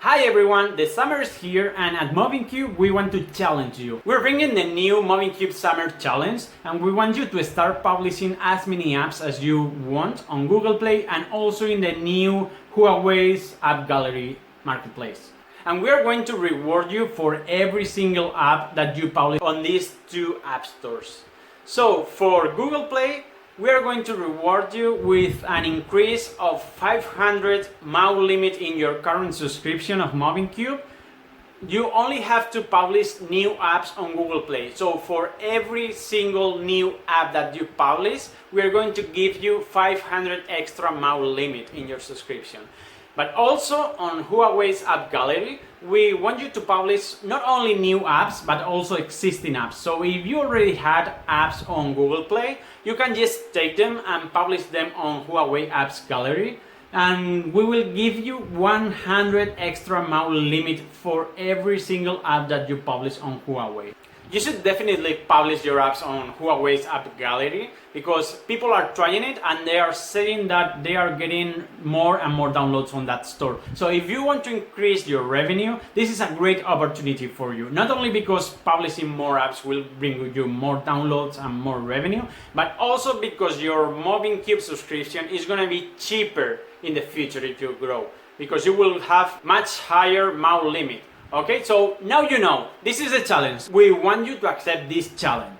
Hi everyone, the summer is here and at Mobincube we want to challenge you. We're bringing the new Mobincube Summer Challenge and we want you to start publishing as many apps as you want on GooglePlay and also in the new Huawei's App Gallery marketplace. And we are going to reward you for every single app that you publish on these two app stores. So for GooglePlay, we are going to reward you with an increase of 500 MAU limit in your current subscription of Mobincube. You only have to publish new apps on Google Play. So for every single new app that you publish, we are going to give you 500 extra MAU limit in your subscription. But also on Huawei's App Gallery, we want you to publish not only new apps, but also existing apps. So if you already had apps on Google Play, you can just take them and publish them on Huawei Apps Gallery. And we will give you 100 extra MAU limit for every single app that you publish on Huawei. You should definitely publish your apps on Huawei's App Gallery because people are trying it and they are saying that they are getting more and more downloads on that store. So if you want to increase your revenue, this is a great opportunity for you. Not only because publishing more apps will bring you more downloads and more revenue, but also because your Mobincube subscription is going to be cheaper in the future if you grow, because you will have much higher MAU limit. Okay, so now you know, this is a challenge. We want you to accept this challenge.